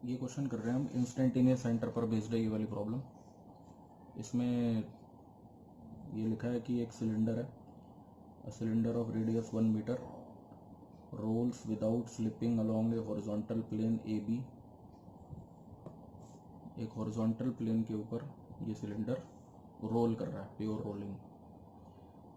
ये क्वेश्चन कर रहे हैं हम इंस्टेंटेनियस सेंटर पर बेस्ड है ये वाली प्रॉब्लम। इसमें ये लिखा है कि एक सिलेंडर है, a cylinder of radius 1 metre rolls without slipping along a horizontal plane A B. एक हॉरिजॉन्टल प्लेन के ऊपर ये सिलेंडर रोल कर रहा है, प्योर रोलिंग,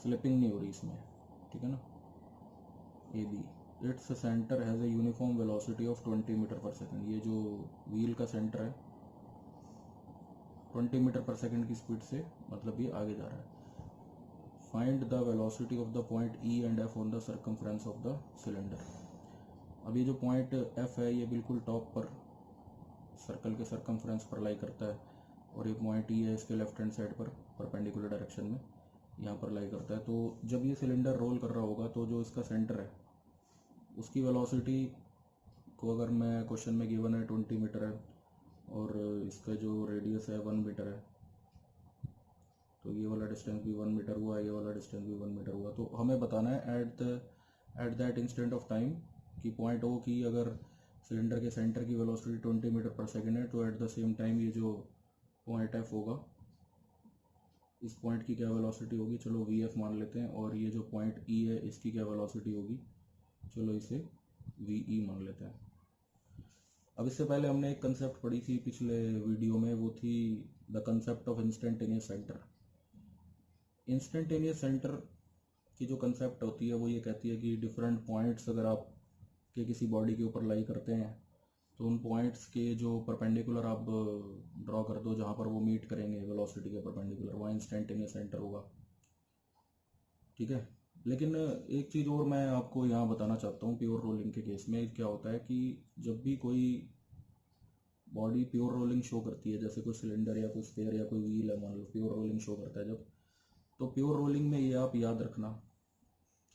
स्लिपिंग नहीं हो रही इसमें, ठीक है ना। A B it's centre has a uniform velocity of 20 metre पर सेकेंड। ये जो व्हील का सेंटर है 20 मीटर पर सेकेंड की स्पीड से मतलब ये आगे जा रहा है। Find the velocity of the point E and F on the circumference of the cylinder. अब ये जो पॉइंट एफ है ये बिल्कुल टॉप पर सर्कल के सर्कमफ्रेंस पर लाई करता है, और ये पॉइंट ई है इसके लेफ्ट हैंड साइड पर परपेंडिकुलर डायरेक्शन में यहाँ पर लाई करता है। तो जब ये सिलेंडर रोल कर रहा होगा तो जो इसका सेंटर है उसकी वेलोसिटी को, अगर मैं क्वेश्चन में गिवन है 20 मीटर है और इसका जो रेडियस है 1 मीटर है, तो ये वाला डिस्टेंस भी 1 मीटर हुआ, ये वाला डिस्टेंस भी 1 मीटर हुआ। तो हमें बताना है at that instant of time कि पॉइंट ओ की अगर सिलेंडर के सेंटर की वेलोसिटी 20 मीटर पर सेकेंड है, तो एट द सेम टाइम ये जो पॉइंट एफ होगा इस पॉइंट की क्या वेलोसिटी होगी, चलो वी एफ मान लेते हैं, और ये जो पॉइंट ई है इसकी क्या वेलोसिटी होगी, चलो इसे वी ई मान लेते हैं। अब इससे पहले हमने एक कंसेप्ट पढ़ी थी पिछले वीडियो में, वो थी the concept of instantaneous centre. Instantaneous centre की जो कंसेप्ट होती है वो ये कहती है कि डिफरेंट पॉइंट्स अगर आप के किसी बॉडी के ऊपर लाई करते हैं तो उन पॉइंट्स के जो परपेंडिकुलर आप ड्रॉ कर दो जहाँ पर वो मीट करेंगे वेलोसिटी के परपेंडिकुलर, वहाँ इंस्टेंटेनियस सेंटर होगा, ठीक है। लेकिन एक चीज़ और मैं आपको यहाँ बताना चाहता हूँ, प्योर रोलिंग के केस में क्या होता है कि जब भी कोई बॉडी प्योर रोलिंग शो करती है, जैसे कोई सिलेंडर या कोई स्फीयर या कोई व्हील है, मान लो प्योर रोलिंग शो करता है जब, तो प्योर रोलिंग में ये आप याद रखना,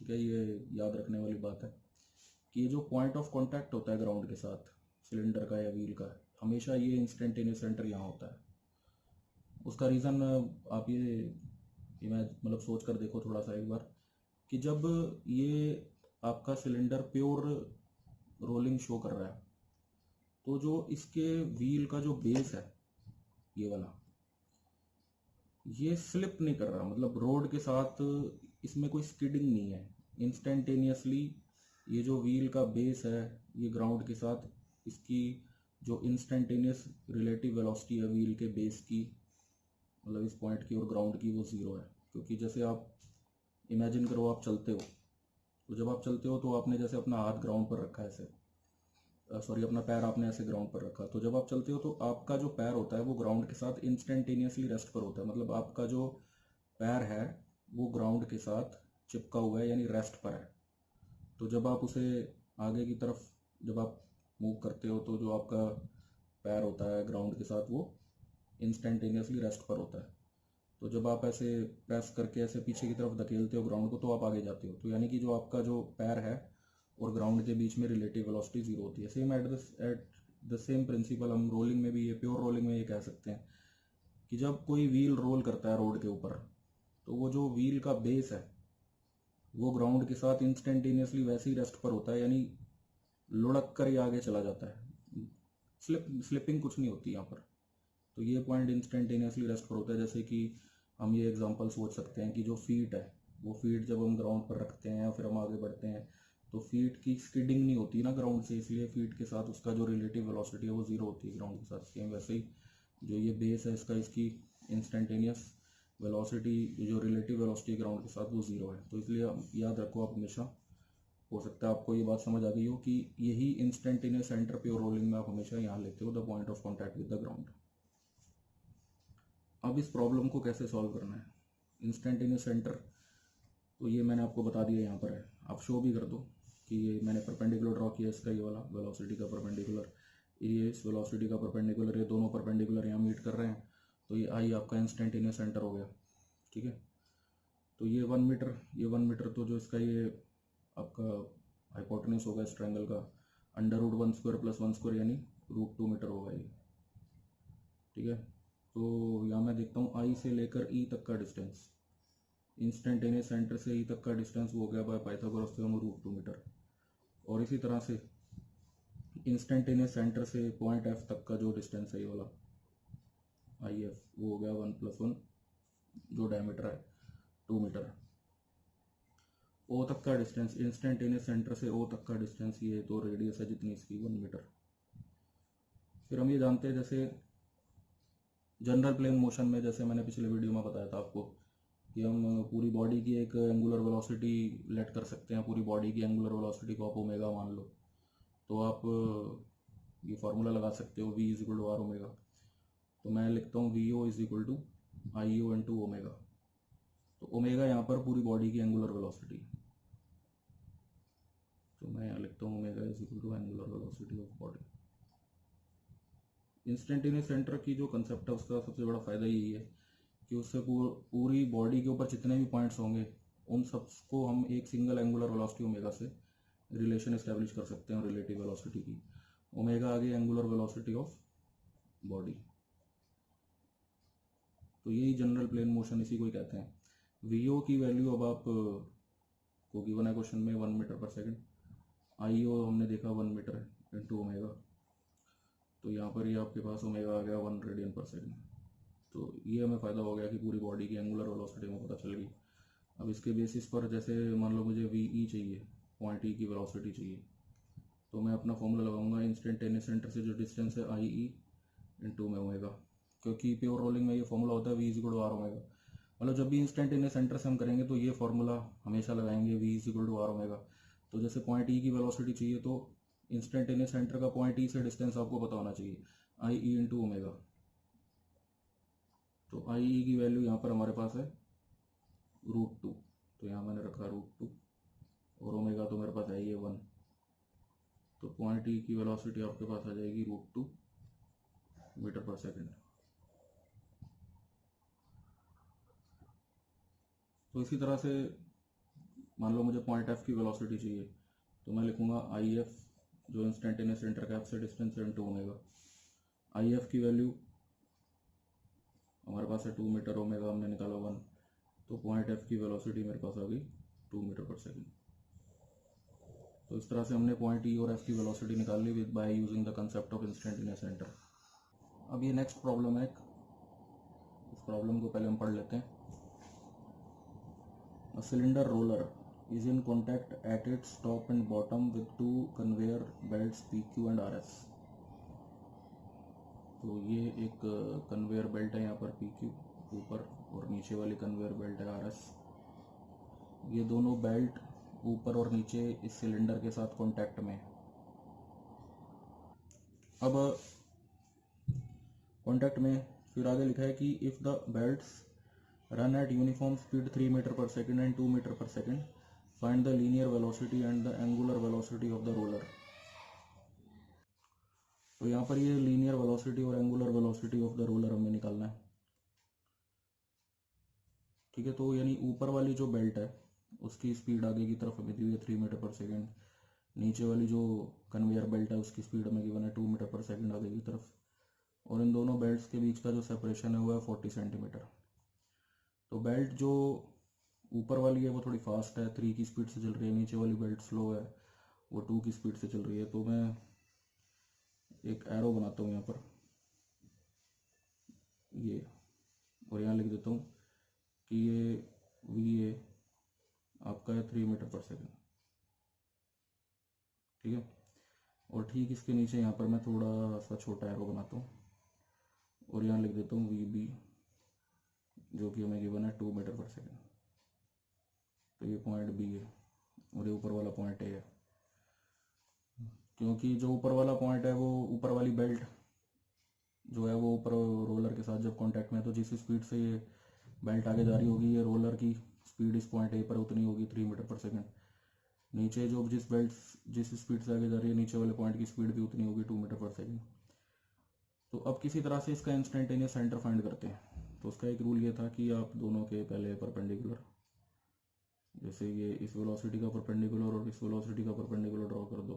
ठीक है, ये याद रखने वाली बात है कि ये जो पॉइंट ऑफ कांटेक्ट होता है ग्राउंड के साथ सिलेंडर का या व्हील का, हमेशा ये इंस्टेंटेनियस सेंटर यहाँ होता है। उसका रीज़न आप ये मैं मतलब सोच कर देखो थोड़ा सा एक बार, कि जब ये आपका सिलेंडर प्योर रोलिंग शो कर रहा है तो जो इसके व्हील का जो बेस है ये वाला, ये स्लिप नहीं कर रहा, मतलब रोड के साथ इसमें कोई स्किडिंग नहीं है। इंस्टेंटेनियसली ये जो व्हील का बेस है ये ग्राउंड के साथ, इसकी जो इंस्टेंटेनियस रिलेटिव वेलोसिटी है व्हील के बेस की, मतलब इस पॉइंट की और ग्राउंड की, वो ज़ीरो है। क्योंकि जैसे आप इमेजिन करो आप चलते हो, तो जब आप चलते हो तो आपने जैसे अपना हाथ ग्राउंड पर रखा है ऐसे, सॉरी अपना पैर आपने ऐसे ग्राउंड पर रखा, तो जब आप चलते हो तो आपका जो पैर होता है वो ग्राउंड के साथ इंस्टेंटेनियसली रेस्ट पर होता है, मतलब आपका जो पैर है वो ग्राउंड के साथ चिपका हुआ है, यानी रेस्ट पर है। तो जब आप उसे आगे की तरफ जब आप मूव करते हो तो जो आपका पैर होता है ग्राउंड के साथ वो इंस्टेंटेनियसली रेस्ट पर होता है। तो जब आप ऐसे प्रेस करके ऐसे पीछे की तरफ धकेलते हो ग्राउंड को तो आप आगे जाते हो, तो यानी कि जो आपका जो पैर है और ग्राउंड के बीच में रिलेटिव वेलोसिटी जीरो होती है। Same at the same principle हम रोलिंग में भी, ये प्योर रोलिंग में ये कह सकते हैं कि जब कोई व्हील रोल करता है रोड के ऊपर, तो वो जो व्हील का बेस है वो ग्राउंड के साथ इंस्टेंटेनियसली वैसे ही रेस्ट पर होता है, यानी लुढ़क कर ही आगे चला जाता है, स्लिपिंग कुछ नहीं होती यहाँ पर। तो ये पॉइंट इंस्टेंटेनियसली रेस्ट पर होता है। जैसे कि हम ये एग्जांपल सोच सकते हैं कि जो फीट है वो फीट जब हम ग्राउंड पर रखते हैं या फिर हम आगे बढ़ते हैं तो फीट की स्किडिंग नहीं होती ना ग्राउंड से, इसलिए फीट के साथ उसका जो रिलेटिव वेलोसिटी है वो ज़ीरो होती है ग्राउंड के साथ। सेम वैसे ही जो ये बेस है इसका, इसकी इंस्टेंटेनियस वेलोसिटी जो रिलेटिव वेलोसिटी ग्राउंड के साथ वो ज़ीरो है। तो इसलिए याद रखो आप हमेशा, हो सकता है आपको ये बात समझ आ गई हो कि यही इंस्टेंटेनियस सेंटर प्योर रोलिंग में आप हमेशा यहाँ लेते हो, the point of contact with the ground. अब इस प्रॉब्लम को कैसे सॉल्व करना है, इंस्टेंटेनियस सेंटर तो ये मैंने आपको बता दिया, यहाँ पर है, आप शो भी कर दो कि ये मैंने परपेंडिकुलर ड्रॉ किया इसका, ये वाला वेलोसिटी का परपेंडिकुलर, ये इस वेलोसिटी का परपेंडिकुलर, ये दोनों परपेंडिकुलर यहाँ मीट कर रहे हैं, तो ये आई आपका इंस्टेंटेनियस सेंटर हो गया, ठीक है। तो ये 1 मीटर, ये 1 मीटर, तो जो इसका ये आपका हाइपोटेन्यूस होगा इस ट्रायंगल का √1² + 1² यानी √2 मीटर होगा ये, ठीक है। तो यहाँ मैं देखता हूँ आई से लेकर ई तक का डिस्टेंस, इंस्टेंटेनियस सेंटर से ई तक का डिस्टेंस वो हो गया बाय पाइथागोरस थ्योरम √2 मीटर। और इसी तरह से इंस्टेंटेनियस सेंटर से पॉइंट एफ तक का जो डिस्टेंस है ये वाला आई एफ, वो हो गया 1+1, जो डायमीटर है 2 मीटर है। ओ तक का डिस्टेंस, इंस्टेंटेनियस सेंटर से ओ तक का डिस्टेंस ये तो रेडियस है जितनी इसकी 1 मीटर। फिर हम ये जानते हैं जैसे जनरल प्लेन मोशन में, जैसे मैंने पिछले वीडियो में बताया था आपको कि हम पूरी बॉडी की एक एंगुलर वेलोसिटी लेट कर सकते हैं, पूरी बॉडी की एंगुलर वेलोसिटी को आप ओमेगा मान लो, तो आप ये फार्मूला लगा सकते हो v is equal to r omega. तो मैं लिखता हूँ v o is equal to I o into omega. तो ओमेगा यहाँ पर पूरी बॉडी की एंगुलर वेलोसिटी, तो मैं यहाँ लिखता हूँ omega is equal to angular velocity of body. Instantaneous centre की जो कंसेप्ट है उसका सबसे बड़ा फ़ायदा यही है कि उससे पूरी बॉडी के ऊपर जितने भी पॉइंट्स होंगे उन सबको हम एक सिंगल एंगुलर वेलोसिटी ओमेगा से रिलेशन इस्टेब्लिश कर सकते हैं रिलेटिव वेलोसिटी की। ओमेगा आ गई एंगुलर वेलोसिटी ऑफ बॉडी। तो यही जनरल प्लेन मोशन इसी को ही कहते हैं। वी ओ की वैल्यू अब आप को गिवन है क्वेश्चन में 1 मीटर पर सेकेंड, आई ओ हमने देखा 1 मीटर इंटू ओमेगा, तो यहाँ पर ये आपके पास ओमेगा आ गया 1 रेडियन पर सेकेंड। तो ये हमें फ़ायदा हो गया कि पूरी बॉडी की एंगुलर वेलोसिटी में पता चल गई। अब इसके बेसिस पर जैसे मान लो मुझे वी ई चाहिए, पॉइंट ई की वेलोसिटी चाहिए, तो मैं अपना फॉर्मूला लगाऊंगा इंस्टेंटेनियस सेंटर से जो डिस्टेंस है आई ई इंटू में ओमेगा, क्योंकि प्योर रोलिंग में ये फॉर्मूला होता है v is equal to r omega. मतलब जब भी इंस्टेंटेनियस सेंटर से हम करेंगे तो ये फॉर्मूला हमेशा लगाएंगे v is equal to r omega. तो जैसे पॉइंट ई की वेलोसिटी चाहिए तो इंस्टेंटेनियस सेंटर का पॉइंट ई से डिस्टेंस आपको पता होना चाहिए, आई ई इंटू ओमेगा। तो आई ई की वैल्यू यहाँ पर हमारे पास है √2, तो यहाँ मैंने रखा √2, और ओमेगा तो मेरे पास है ये 1, तो पॉइंट ई की वेलोसिटी आपके पास आ जाएगी √2 मीटर पर सेकेंड। तो इसी तरह से मान लो मुझे पॉइंट एफ की वेलोसिटी चाहिए, तो मैं लिखूंगा आई एफ जो इंस्टेंटेनियस सेंटर का एफ से डिस्टेंस है इंटू ओमेगा। आई एफ की वैल्यू हमारे पास है 2 मीटर, ओमेगा हमने निकाला 1, तो पॉइंट एफ की वेलोसिटी मेरे पास आ गई 2 मीटर पर सेकेंड। तो इस तरह से हमने पॉइंट ई और एफ की वेलोसिटी निकाल ली with by using the concept of instantaneous centre. अब ये नेक्स्ट प्रॉब्लम है, इस प्रॉब्लम को पहले हम पढ़ लेते हैं। A cylinder roller is in contact at its top and bottom with two conveyor belts PQ and RS। तो ये एक कन्वेयर बेल्ट है यहाँ पर PQ ऊपर, और नीचे वाली कन्वेयर बेल्ट है RS। ये दोनों बेल्ट ऊपर और नीचे इस सिलेंडर के साथ कांटेक्ट में। अब कांटेक्ट में फिर आगे लिखा है कि if the belts run at uniform speed 3 metre पर सेकेंड and 2 मीटर पर second, find the linear velocity and the angular velocity of the roller। तो यहाँ पर ये लीनियर वेलोसिटी और angular velocity of the roller हमें निकालना है। ठीक है, तो यानी ऊपर वाली जो बेल्ट है उसकी स्पीड आगे की तरफ हमें दी हुई है 3 मीटर पर सेकेंड, नीचे वाली जो कन्वेयर बेल्ट है उसकी स्पीड हमें गिवन है 2 मीटर पर सेकेंड आगे की तरफ, और इन दोनों बेल्ट्स के बीच का जो सेपरेशन है वो है 40 सेंटीमीटर। तो बेल्ट जो ऊपर वाली है वो थोड़ी फास्ट है, 3 की स्पीड से चल रही है, नीचे वाली बेल्ट स्लो है, वो 2 की स्पीड से चल रही है। तो मैं एक एरो बनाता हूँ यहाँ पर ये, और यहाँ लिख देता हूँ कि ये वी ए आपका है 3 मीटर पर सेकेंड। ठीक है, और ठीक इसके नीचे यहाँ पर मैं थोड़ा सा छोटा एरो बनाता हूँ और यहाँ लिख देता हूँ वी बी, जो कि हमें गिवन है 2 मीटर पर सेकेंड। तो ये पॉइंट बी है और ये ऊपर वाला पॉइंट ए है, क्योंकि जो ऊपर वाला पॉइंट है वो ऊपर वाली बेल्ट जो है वो ऊपर रोलर के साथ जब कांटेक्ट में है, तो जिस स्पीड से ये बेल्ट आगे जा रही होगी ये रोलर की स्पीड इस पॉइंट ए पर उतनी होगी 3 मीटर पर सेकेंड। नीचे जो जिस स्पीड से आगे जा रही है नीचे वाले पॉइंट की स्पीड भी उतनी होगी 2 मीटर पर सेकेंड। तो अब किसी तरह से इसका इंस्टेंटेनियस सेंटर फाइंड करते हैं। तो उसका एक रूल ये था कि आप दोनों के पहले परपेंडिकुलर, जैसे ये इस वेलोसिटी का परपेंडिकुलर और इस वेलोसिटी का परपेंडिकुलर ड्रॉ कर दो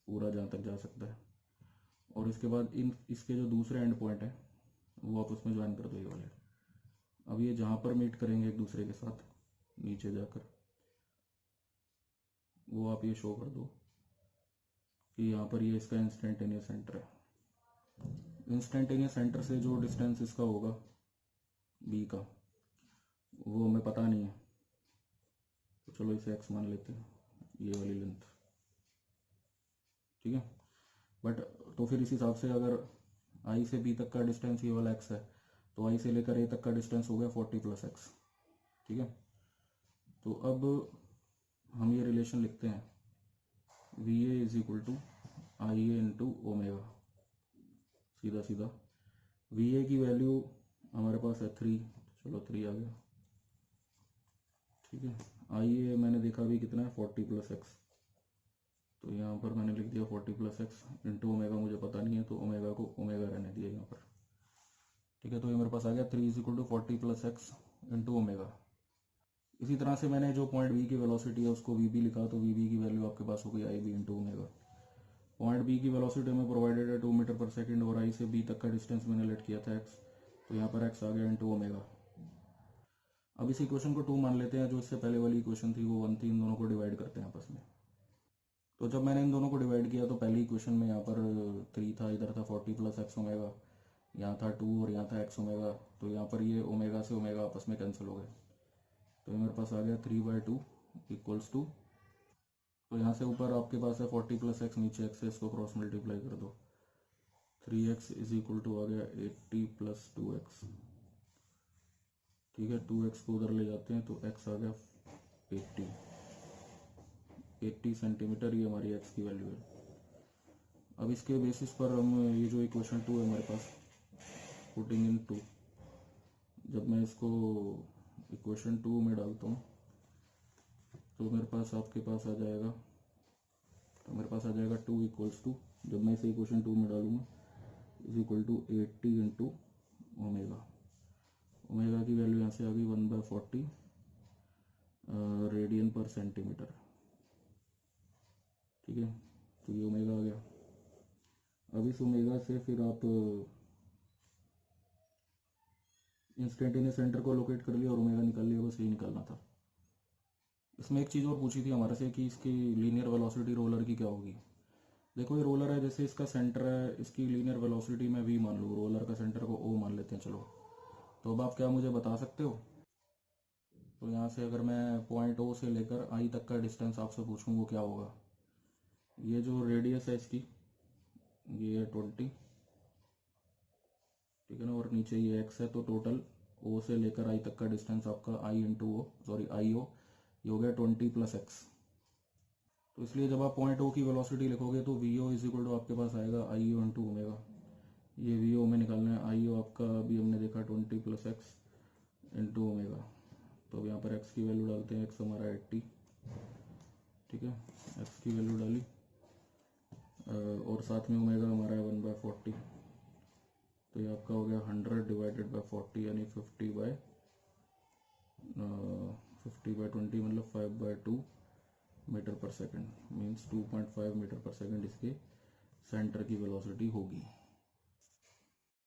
पूरा जहाँ तक जा सकता है, और इसके बाद इसके जो दूसरे एंड पॉइंट है वो आप उसमें ज्वाइन कर दो ये वाले। अब ये जहाँ पर मीट करेंगे एक दूसरे के साथ नीचे जाकर वो आप ये शो कर दो कि यहाँ पर ये इसका इंस्टेंटेनियस सेंटर है। इंस्टेंटेनियस सेंटर से जो डिस्टेंस इसका होगा बी का वो हमें पता नहीं है, तो चलो इसे एक्स मान लेते हैं, ये वाली लेंथ, ठीक है। बट तो फिर इस हिसाब से अगर आई से बी तक का डिस्टेंस ये वाला एक्स है, तो आई से लेकर ए तक का डिस्टेंस हो गया 40 + x, ठीक है। तो अब हम ये रिलेशन लिखते हैं, v A is equal to I A into omega, सीधा सीधा। वी ए की वैल्यू हमारे पास है 3, चलो 3 आ गया, ठीक है। आई ए मैंने देखा अभी कितना है 40 + x, तो यहाँ पर मैंने लिख दिया 40 + x इंटू ओमेगा, मुझे पता नहीं है तो ओमेगा को ओमेगा रहने दिया यहाँ पर, ठीक है। तो ये मेरे पास आ गया 3 = 40 + x इंटू ओमेगा। इसी तरह से मैंने जो पॉइंट बी की वेलोसिटी है उसको वी बी लिखा, तो वी बी की वैल्यू आपके पास हो गई I B into omega. Point B की वेलोसिटी में प्रोवाइडेड है 2 मीटर/सेकंड और आई से बी तक का डिस्टेंस मैंने लेट किया था x, तो यहाँ पर x आ गया इंटू ओमेगा। अब इस इक्वेशन को 2 मान लेते हैं, जो इससे पहले वाली इक्वेशन थी वो 1 थी, इन दोनों को डिवाइड करते हैं आपस में। तो जब मैंने इन दोनों को डिवाइड किया तो पहली इक्वेशन में यहाँ पर 3 था, इधर था 40 + x ओमेगा, यहाँ था 2 और यहाँ था x ओमेगा, तो यहाँ पर ये ओमेगा से ओमेगा आपस में कैंसिल हो गए, तो ये मेरे पास आ गया 3/2 = 2। तो यहाँ से ऊपर आपके पास है 40 + x, नीचे x है, इसको क्रॉस मल्टीप्लाई कर दो, 3x = आ गया 80 + 2x, ठीक है। 2x को उधर ले जाते हैं तो x आ गया 80 सेंटीमीटर, ये हमारी x की वैल्यू है। अब इसके बेसिस पर हम ये जो इक्वेशन 2 है हमारे पास, पुटिंग इन 2, जब मैं इसको इक्वेशन 2 में डालता हूँ तो मेरे पास आपके पास आ जाएगा, तो मेरे पास आ जाएगा 2 = जब मैं इसे इक्वेशन 2 में डालूंगा = 80 इंटू ओमेगा। ओमेगा की वैल्यू यहाँ से आ गई 1/40 रेडियन पर सेंटीमीटर, ठीक है। तो ये ओमेगा आ गया। अब इस ओमेगा से फिर आप इंस्टेंटेनियस सेंटर को लोकेट कर लिया और ओमेगा निकाल लिया, बस यही निकालना था। इसमें एक चीज़ और पूछी थी हमारे से कि इसकी लीनियर वेलोसिटी रोलर की क्या होगी। देखो ये रोलर है, जैसे इसका सेंटर है, इसकी लीनियर वेलोसिटी में v मान लूँ, रोलर का सेंटर को o मान लेते हैं, चलो। तो अब आप क्या मुझे बता सकते हो, तो यहाँ से अगर मैं पॉइंट O से लेकर I तक का डिस्टेंस आपसे पूछूँ वो क्या होगा। ये जो रेडियस है इसकी ये है 20, ठीक है ना, और नीचे ये x है, तो टोटल O से लेकर I तक का डिस्टेंस आपका I into O, sorry I O, ये हो गया 20 + x। तो इसलिए जब आप पॉइंट O की वेलोसिटी लिखोगे तो वी ओ = आपके पास आएगा आई ओ इंटू ओमेगा। ये वी ओ में निकालना है, आई ओ आपका अभी हमने देखा 20 + x इंटू ओमेगा। तो अब यहाँ पर x की वैल्यू डालते हैं, x हमारा 80, ठीक है, x की वैल्यू डाली और साथ में ओमेगा हमारा है 1/40, तो ये आपका हो गया 100 / 40 यानी 50/20 मतलब 5/2 मीटर/सेकंड, मीन्स 2.5 मीटर/सेकंड इसके सेंटर की वेलोसिटी होगी।